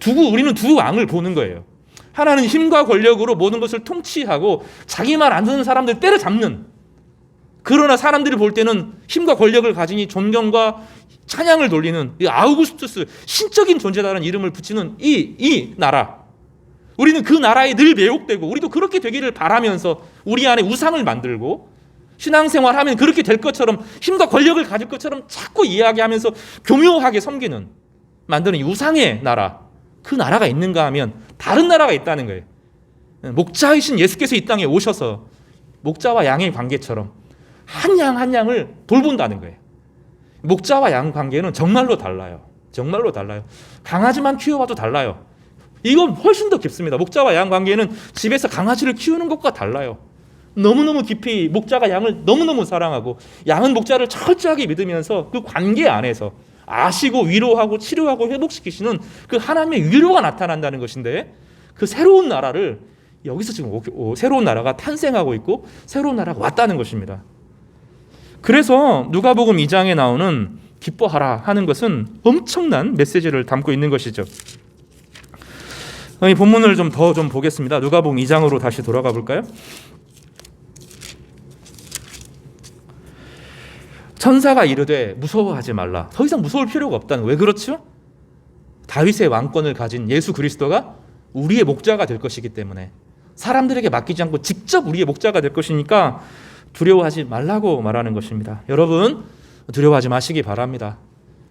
우리는 두 왕을 보는 거예요. 하나는 힘과 권력으로 모든 것을 통치하고 자기 말 안 듣는 사람들 때려잡는, 그러나 사람들이 볼 때는 힘과 권력을 가지니 존경과 찬양을 돌리는 이 아우구스투스, 신적인 존재다라는 이름을 붙이는 이 나라. 우리는 그 나라에 늘 매혹되고 우리도 그렇게 되기를 바라면서 우리 안에 우상을 만들고 신앙생활하면 그렇게 될 것처럼, 힘과 권력을 가질 것처럼 자꾸 이야기하면서 교묘하게 섬기는, 만드는 이 우상의 나라, 그 나라가 있는가 하면 다른 나라가 있다는 거예요. 목자이신 예수께서 이 땅에 오셔서 목자와 양의 관계처럼 한 양 한 양을 돌본다는 거예요. 목자와 양 관계는 정말로 달라요. 정말로 달라요. 강아지만 키워봐도 달라요. 이건 훨씬 더 깊습니다. 목자와 양 관계는 집에서 강아지를 키우는 것과 달라요. 너무너무 깊이 목자가 양을 너무너무 사랑하고 양은 목자를 철저하게 믿으면서 그 관계 안에서 아시고 위로하고 치료하고 회복시키시는 그 하나님의 위로가 나타난다는 것인데, 그 새로운 나라를 여기서 지금 새로운 나라가 탄생하고 있고 새로운 나라가 왔다는 것입니다. 그래서 누가복음 2장에 나오는 기뻐하라 하는 것은 엄청난 메시지를 담고 있는 것이죠. 이 본문을 좀 더 보겠습니다. 누가복음 2장으로 다시 돌아가 볼까요? 천사가 이르되 무서워하지 말라. 더 이상 무서울 필요가 없다는. 왜 그렇죠? 다윗의 왕권을 가진 예수 그리스도가 우리의 목자가 될 것이기 때문에, 사람들에게 맡기지 않고 직접 우리의 목자가 될 것이니까 두려워하지 말라고 말하는 것입니다. 여러분, 두려워하지 마시기 바랍니다.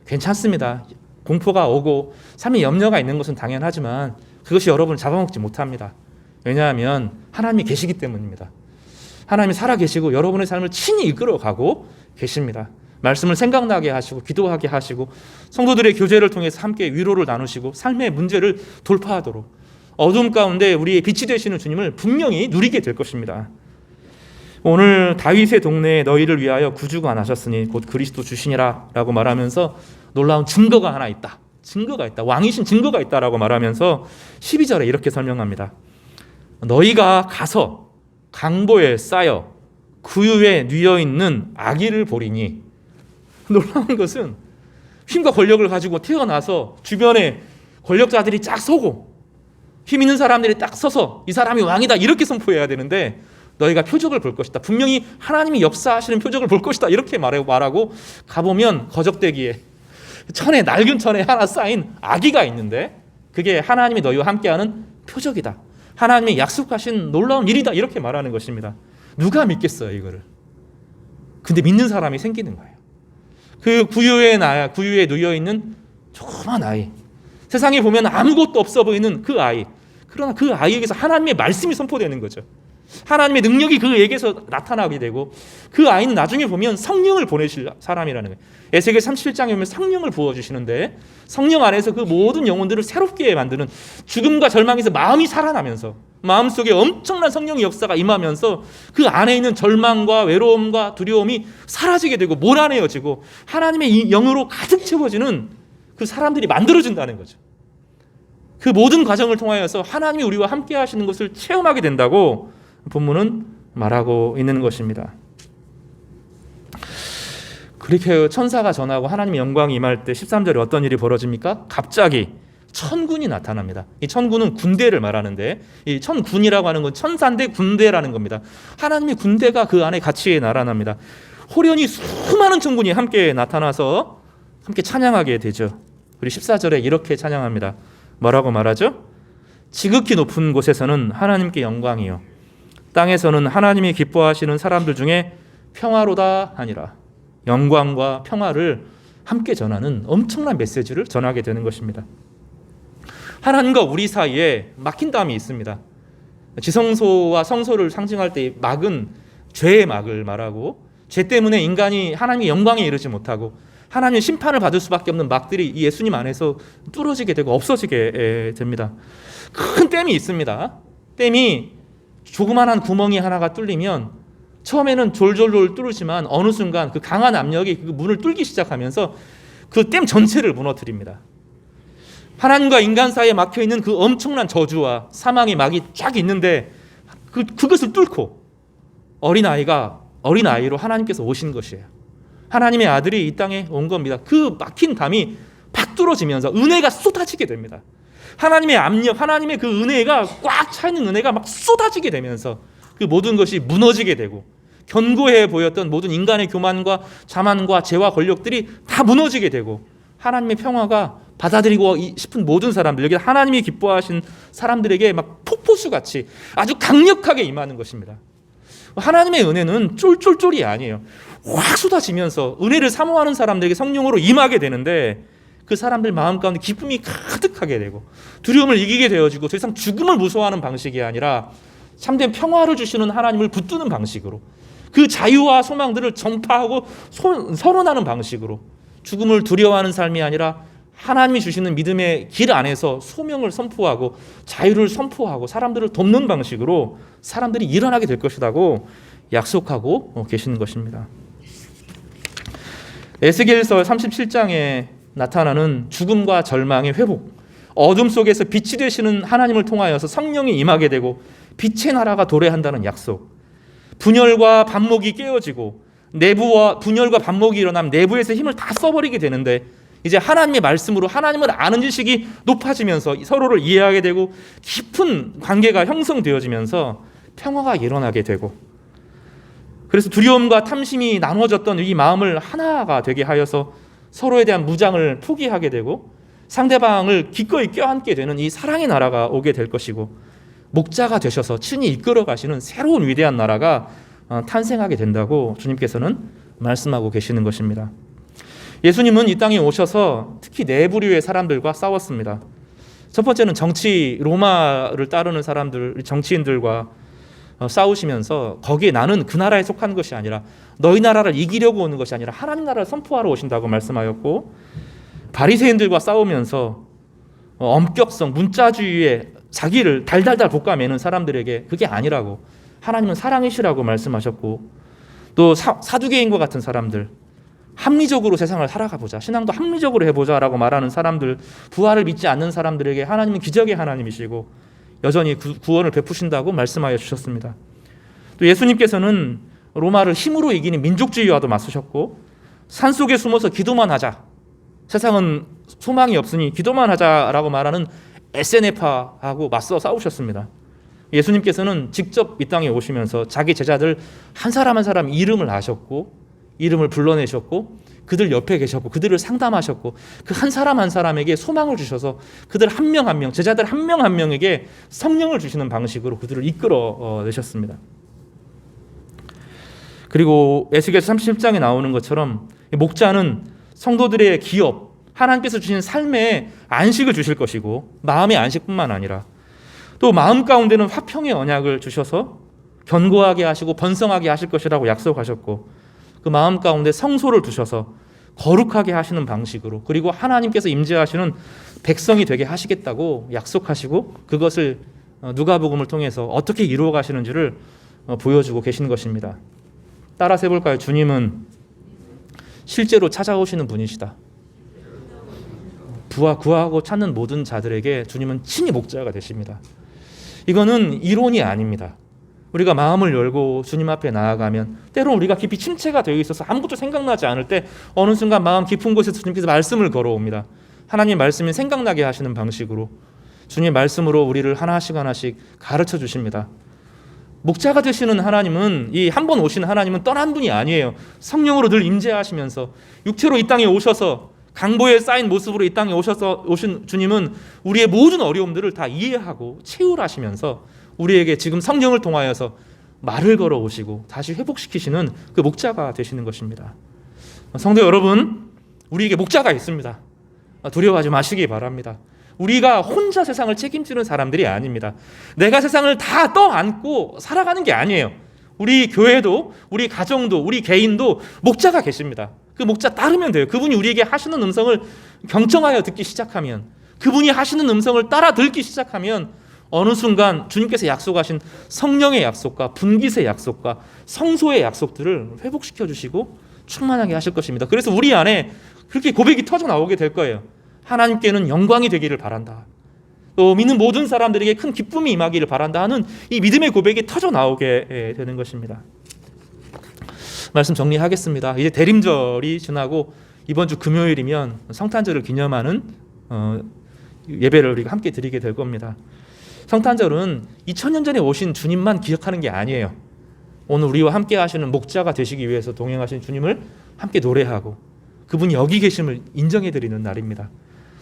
괜찮습니다. 공포가 오고 삶에 염려가 있는 것은 당연하지만 그것이 여러분을 잡아먹지 못합니다. 왜냐하면 하나님이 계시기 때문입니다. 하나님이 살아계시고 여러분의 삶을 친히 이끌어가고 계십니다. 말씀을 생각나게 하시고 기도하게 하시고 성도들의 교제를 통해서 함께 위로를 나누시고 삶의 문제를 돌파하도록 어둠 가운데 우리의 빛이 되시는 주님을 분명히 누리게 될 것입니다. 오늘 다윗의 동네에 너희를 위하여 구주가 나셨으니 곧 그리스도 주시니라 라고 말하면서 놀라운 증거가 하나 있다. 증거가 있다. 왕이신 증거가 있다라고 말하면서 12절에 이렇게 설명합니다. 너희가 가서 강보에 쌓여 구유에 뉘어 있는 아기를 보리니. 놀라운 것은 힘과 권력을 가지고 태어나서 주변에 권력자들이 쫙 서고 힘 있는 사람들이 딱 서서 이 사람이 왕이다 이렇게 선포해야 되는데 너희가 표적을 볼 것이다. 분명히 하나님이 역사하시는 표적을 볼 것이다. 이렇게 말하고 가보면 거적대기에 천에, 낡은 천에 하나 쌓인 아기가 있는데 그게 하나님이 너희와 함께하는 표적이다. 하나님이 약속하신 놀라운 일이다. 이렇게 말하는 것입니다. 누가 믿겠어요, 이거를? 근데 믿는 사람이 생기는 거예요. 그 구유에 누여 있는 조그만 아이, 세상에 보면 아무것도 없어 보이는 그 아이, 그러나 그 아이에게서 하나님의 말씀이 선포되는 거죠. 하나님의 능력이 그에게서 나타나게 되고 그 아이는 나중에 보면 성령을 보내실 사람이라는 거예요. 에스겔 37장에 보면 성령을 부어주시는데 성령 안에서 그 모든 영혼들을 새롭게 만드는, 죽음과 절망에서 마음이 살아나면서 마음속에 엄청난 성령의 역사가 임하면서 그 안에 있는 절망과 외로움과 두려움이 사라지게 되고 몰아내어지고 하나님의 이 영으로 가득 채워지는 그 사람들이 만들어진다는 거죠. 그 모든 과정을 통하여서 하나님이 우리와 함께 하시는 것을 체험하게 된다고 본문은 말하고 있는 것입니다. 그렇게 천사가 전하고 하나님의 영광이 임할 때 13절에 어떤 일이 벌어집니까? 갑자기 천군이 나타납니다. 이 천군은 군대를 말하는데 이 천군이라고 하는 건 천사인데 군대라는 겁니다. 하나님의 군대가 그 안에 같이 날아납니다. 호련히 수많은 천군이 함께 나타나서 함께 찬양하게 되죠. 우리 14절에 이렇게 찬양합니다. 뭐라고 말하죠? 지극히 높은 곳에서는 하나님께 영광이요, 땅에서는 하나님이 기뻐하시는 사람들 중에 평화로다 하니라. 영광과 평화를 함께 전하는 엄청난 메시지를 전하게 되는 것입니다. 하나님과 우리 사이에 막힌 담이 있습니다. 지성소와 성소를 상징할 때 막은 죄의 막을 말하고, 죄 때문에 인간이 하나님의 영광에 이르지 못하고 하나님의 심판을 받을 수밖에 없는 막들이 예수님 안에서 뚫어지게 되고 없어지게 됩니다. 큰 댐이 있습니다. 댐이 조그만한 구멍이 하나가 뚫리면 처음에는 졸졸졸 뚫지만 어느 순간 그 강한 압력이 그 문을 뚫기 시작하면서 그 댐 전체를 무너뜨립니다. 하나님과 인간 사이에 막혀있는 그 엄청난 저주와 사망의 막이 쫙 있는데 그것을 뚫고 어린아이로 하나님께서 오신 것이에요. 하나님의 아들이 이 땅에 온 겁니다. 그 막힌 담이 팍 뚫어지면서 은혜가 쏟아지게 됩니다. 하나님의 압력, 하나님의 그 은혜가 꽉 차있는 은혜가 막 쏟아지게 되면서 그 모든 것이 무너지게 되고 견고해 보였던 모든 인간의 교만과 자만과 죄와 권력들이 다 무너지게 되고 하나님의 평화가 받아들이고 싶은 모든 사람들, 여기 하나님이 기뻐하신 사람들에게 막 폭포수같이 아주 강력하게 임하는 것입니다. 하나님의 은혜는 쫄쫄쫄이 아니에요. 확 쏟아지면서 은혜를 사모하는 사람들에게 성령으로 임하게 되는데 그 사람들 마음 가운데 기쁨이 가득하게 되고 두려움을 이기게 되어지고 더 이상 죽음을 무서워하는 방식이 아니라 참된 평화를 주시는 하나님을 붙드는 방식으로, 그 자유와 소망들을 전파하고 선언하는 방식으로, 죽음을 두려워하는 삶이 아니라 하나님이 주시는 믿음의 길 안에서 소명을 선포하고 자유를 선포하고 사람들을 돕는 방식으로 사람들이 일어나게 될 것이라고 약속하고 계시는 것입니다. 에스겔서 37장에 나타나는 죽음과 절망의 회복, 어둠 속에서 빛이 되시는 하나님을 통하여서 성령이 임하게 되고 빛의 나라가 도래한다는 약속, 분열과 반목이 깨어지고 분열과 반목이 일어나면 내부에서 힘을 다 써버리게 되는데 이제 하나님의 말씀으로 하나님을 아는 지식이 높아지면서 서로를 이해하게 되고 깊은 관계가 형성되어지면서 평화가 일어나게 되고 그래서 두려움과 탐심이 나눠졌던 이 마음을 하나가 되게 하여서 서로에 대한 무장을 포기하게 되고 상대방을 기꺼이 껴안게 되는 이 사랑의 나라가 오게 될 것이고, 목자가 되셔서 친히 이끌어 가시는 새로운 위대한 나라가 탄생하게 된다고 주님께서는 말씀하고 계시는 것입니다. 예수님은 이 땅에 오셔서 특히 네 부류의 사람들과 싸웠습니다. 첫 번째는 로마를 따르는 사람들, 정치인들과 싸우시면서 거기에 나는 그 나라에 속한 것이 아니라 너희 나라를 이기려고 오는 것이 아니라 하나님 나라를 선포하러 오신다고 말씀하였고, 바리새인들과 싸우면서 엄격성, 문자주의에 자기를 달달달 볶아매는 사람들에게 그게 아니라고, 하나님은 사랑이시라고 말씀하셨고, 또 사두개인과 같은 사람들, 합리적으로 세상을 살아가보자, 신앙도 합리적으로 해보자라고 말하는 사람들, 부활을 믿지 않는 사람들에게 하나님은 기적의 하나님이시고 여전히 구원을 베푸신다고 말씀하여 주셨습니다. 또 예수님께서는 로마를 힘으로 이기는 민족주의와도 맞서셨고, 산속에 숨어서 기도만 하자, 세상은 소망이 없으니 기도만 하자라고 말하는 SNF파하고 맞서 싸우셨습니다. 예수님께서는 직접 이 땅에 오시면서 자기 제자들 한 사람 한 사람 이름을 아셨고, 이름을 불러내셨고, 그들 옆에 계셨고, 그들을 상담하셨고, 그 한 사람 한 사람에게 소망을 주셔서 그들 한 명 한 명, 제자들 한 명 한 명에게 성령을 주시는 방식으로 그들을 이끌어 내셨습니다. 그리고 에스겔서 37장에 나오는 것처럼 목자는 성도들의 기업, 하나님께서 주신 삶에 안식을 주실 것이고, 마음의 안식뿐만 아니라 또 마음 가운데는 화평의 언약을 주셔서 견고하게 하시고 번성하게 하실 것이라고 약속하셨고, 그 마음 가운데 성소를 두셔서 거룩하게 하시는 방식으로, 그리고 하나님께서 임재하시는 백성이 되게 하시겠다고 약속하시고, 그것을 누가복음을 통해서 어떻게 이루어 가시는지를 보여주고 계신 것입니다. 따라서 해볼까요? 주님은 실제로 찾아오시는 분이시다. 구하고 찾는 모든 자들에게 주님은 친히 목자가 되십니다. 이거는 이론이 아닙니다. 우리가 마음을 열고 주님 앞에 나아가면, 때로는 우리가 깊이 침체가 되어 있어서 아무것도 생각나지 않을 때 어느 순간 마음 깊은 곳에서 주님께서 말씀을 걸어옵니다. 하나님 말씀이 생각나게 하시는 방식으로 주님 말씀으로 우리를 하나씩 하나씩 가르쳐 주십니다. 목자가 되시는 하나님은, 이 한 번 오신 하나님은 떠난 분이 아니에요. 성령으로 늘 임재하시면서 육체로 이 땅에 오셔서 강보에 쌓인 모습으로 이 땅에 오신 주님은 우리의 모든 어려움들을 다 이해하고 체휼하시면서 우리에게 지금 성령을 통하여서 말을 걸어 오시고 다시 회복시키시는 그 목자가 되시는 것입니다. 성도 여러분, 우리에게 목자가 있습니다. 두려워하지 마시기 바랍니다. 우리가 혼자 세상을 책임지는 사람들이 아닙니다. 내가 세상을 다 떠안고 살아가는 게 아니에요. 우리 교회도, 우리 가정도, 우리 개인도 목자가 계십니다. 그 목자 따르면 돼요. 그분이 우리에게 하시는 음성을 경청하여 듣기 시작하면, 그분이 하시는 음성을 따라 듣기 시작하면 어느 순간 주님께서 약속하신 성령의 약속과 분깃의 약속과 성소의 약속들을 회복시켜 주시고 충만하게 하실 것입니다. 그래서 우리 안에 그렇게 고백이 터져 나오게 될 거예요. 하나님께는 영광이 되기를 바란다, 또 믿는 모든 사람들에게 큰 기쁨이 임하기를 바란다 하는 이 믿음의 고백이 터져 나오게 되는 것입니다. 말씀 정리하겠습니다. 이제 대림절이 지나고 이번 주 금요일이면 성탄절을 기념하는 예배를 우리가 함께 드리게 될 겁니다. 성탄절은 2000년 전에 오신 주님만 기억하는 게 아니에요. 오늘 우리와 함께 하시는 목자가 되시기 위해서 동행하신 주님을 함께 노래하고 그분이 여기 계심을 인정해드리는 날입니다.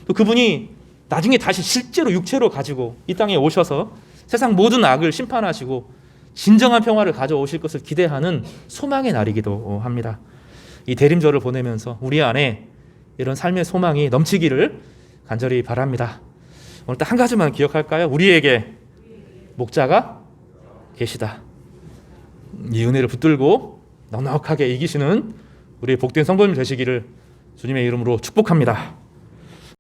또 그분이 나중에 다시 실제로 육체로 가지고 이 땅에 오셔서 세상 모든 악을 심판하시고 진정한 평화를 가져오실 것을 기대하는 소망의 날이기도 합니다. 이 대림절을 보내면서 우리 안에 이런 삶의 소망이 넘치기를 간절히 바랍니다. 오늘 딱 한 가지만 기억할까요? 우리에게 목자가 계시다. 이 은혜를 붙들고 넉넉하게 이기시는 우리의 복된 성도님 되시기를 주님의 이름으로 축복합니다.